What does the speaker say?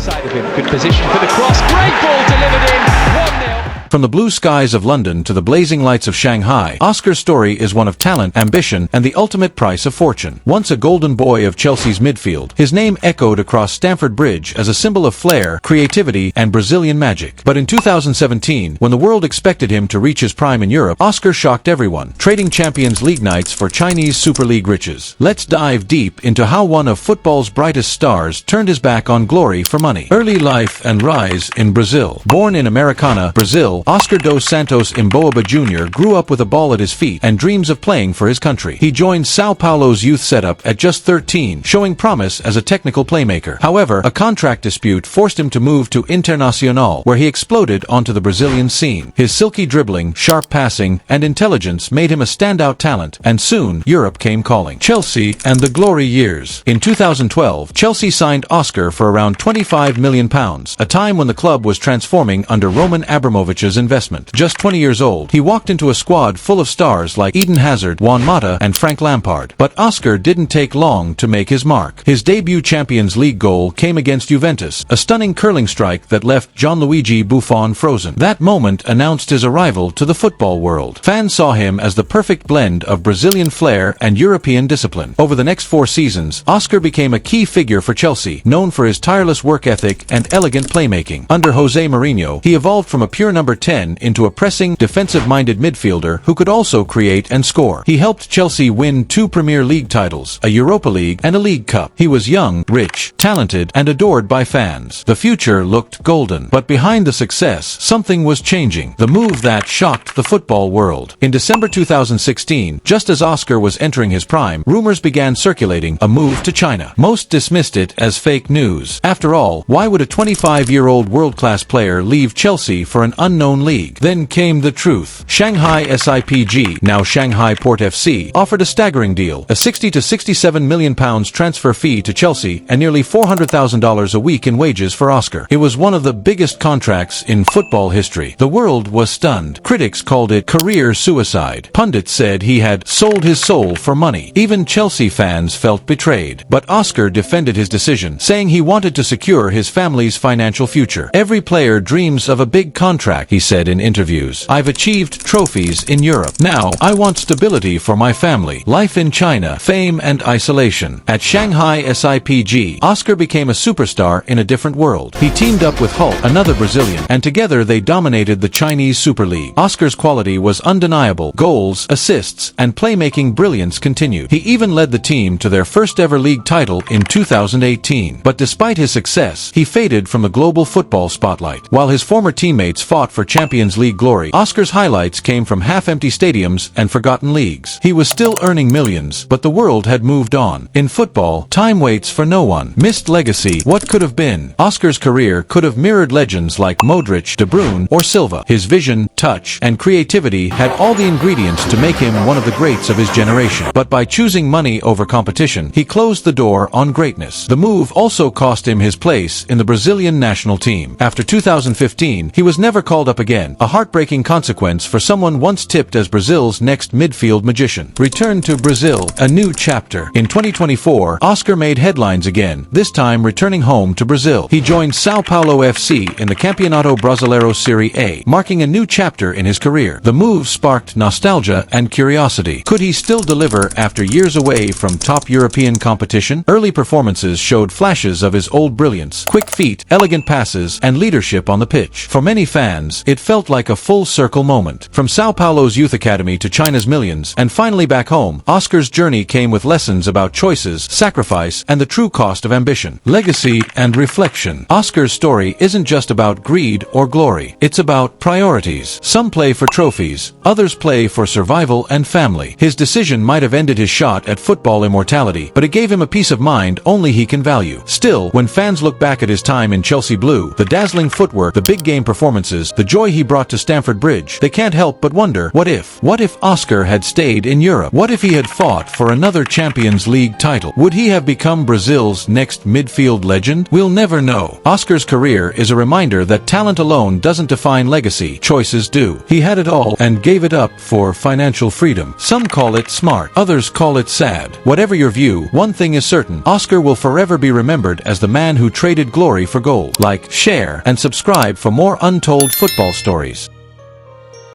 Side of him, good position for the cross, great ball delivered in, 1-0. From the blue skies of London to the blazing lights of Shanghai, Oscar's story is one of talent, ambition, and the ultimate price of fortune. Once a golden boy of Chelsea's midfield, his name echoed across Stamford Bridge as a symbol of flair, creativity, and Brazilian magic. But in 2017, when the world expected him to reach his prime in Europe, Oscar shocked everyone, trading Champions League nights for Chinese Super League riches. Let's dive deep into how one of football's brightest stars turned his back on glory for money. Early life and rise in Brazil. Born in Americana, Brazil, Oscar dos Santos Imboaba Jr. grew up with a ball at his feet and dreams of playing for his country. He joined Sao Paulo's youth setup at just 13, showing promise as a technical playmaker. However, a contract dispute forced him to move to Internacional, where he exploded onto the Brazilian scene. His silky dribbling, sharp passing, and intelligence made him a standout talent, and soon, Europe came calling. Chelsea and the glory years. In 2012, Chelsea signed Oscar for around £25 million, a time when the club was transforming under Roman Abramovich's investment. Just 20 years old, he walked into a squad full of stars like Eden Hazard, Juan Mata, and Frank Lampard. But Oscar didn't take long to make his mark. His debut Champions League goal came against Juventus, a stunning curling strike that left Gianluigi Buffon frozen. That moment announced his arrival to the football world. Fans saw him as the perfect blend of Brazilian flair and European discipline. Over the next 4 seasons, Oscar became a key figure for Chelsea, known for his tireless work ethic and elegant playmaking. Under Jose Mourinho, he evolved from a pure number 10 into a pressing, defensive-minded midfielder who could also create and score. He helped Chelsea win 2 Premier League titles, a Europa League and a League Cup. He was young, rich, talented, and adored by fans. The future looked golden. But behind the success, something was changing. The move that shocked the football world. In December 2016, just as Oscar was entering his prime, rumors began circulating, a move to China. Most dismissed it as fake news. After all, why would a 25-year-old world-class player leave Chelsea for an unknown league? Then came the truth. Shanghai SIPG, now Shanghai Port FC, offered a staggering deal, a £60 to £67 million transfer fee to Chelsea and nearly $400,000 a week in wages for Oscar. It was one of the biggest contracts in football history. The world was stunned. Critics called it career suicide. Pundits said he had sold his soul for money. Even Chelsea fans felt betrayed. But Oscar defended his decision, saying he wanted to secure his family's financial future. Every player dreams of a big contract, he said in interviews. I've achieved trophies in Europe. Now, I want stability for my family. Life in China, fame and isolation. At Shanghai SIPG, Oscar became a superstar in a different world. He teamed up with Hulk, another Brazilian, and together they dominated the Chinese Super League. Oscar's quality was undeniable. Goals, assists, and playmaking brilliance continued. He even led the team to their first ever league title in 2018. But despite his success, he faded from the global football spotlight. While his former teammates fought for Champions League glory, Oscar's highlights came from half-empty stadiums and forgotten leagues. He was still earning millions, but the world had moved on. In football, time waits for no one. Missed legacy, what could have been? Oscar's career could have mirrored legends like Modric, De Bruyne, or Silva. His vision, touch, and creativity had all the ingredients to make him one of the greats of his generation. But by choosing money over competition, he closed the door on greatness. The move also cost him his place in the Brazilian national team. After 2015, he was never called up again, a heartbreaking consequence for someone once tipped as Brazil's next midfield magician. Return to Brazil, a new chapter. In 2024, Oscar made headlines again, this time returning home to Brazil. He joined Sao Paulo FC in the Campeonato Brasileiro Serie A, marking a new chapter in his career. The move sparked nostalgia and curiosity. Could he still deliver after years away from top European competition? Early performances showed flashes of his old brilliance, quick feet, elegant passes, and leadership on the pitch. For many fans, it felt like a full-circle moment. From Sao Paulo's youth academy to China's millions, and finally back home, Oscar's journey came with lessons about choices, sacrifice, and the true cost of ambition. Legacy and reflection. Oscar's story isn't just about greed or glory. It's about priorities. Some play for trophies, others play for survival and family. His decision might have ended his shot at football immortality, but it gave him a peace of mind only he can value. Still, when fans look back at his time in Chelsea blue, the dazzling footwork, the big game performances, the joy he brought to Stamford Bridge, they can't help but wonder, what if? What if Oscar had stayed in Europe? What if he had fought for another Champions League title? Would he have become Brazil's next midfield legend? We'll never know. Oscar's career is a reminder that talent alone doesn't define legacy, choices do. He had it all and gave it up for financial freedom. Some call it smart, others call it sad. Whatever your view, one thing is certain: Oscar will forever be remembered as the man who traded glory for gold. Like, share, and subscribe for more untold football stories.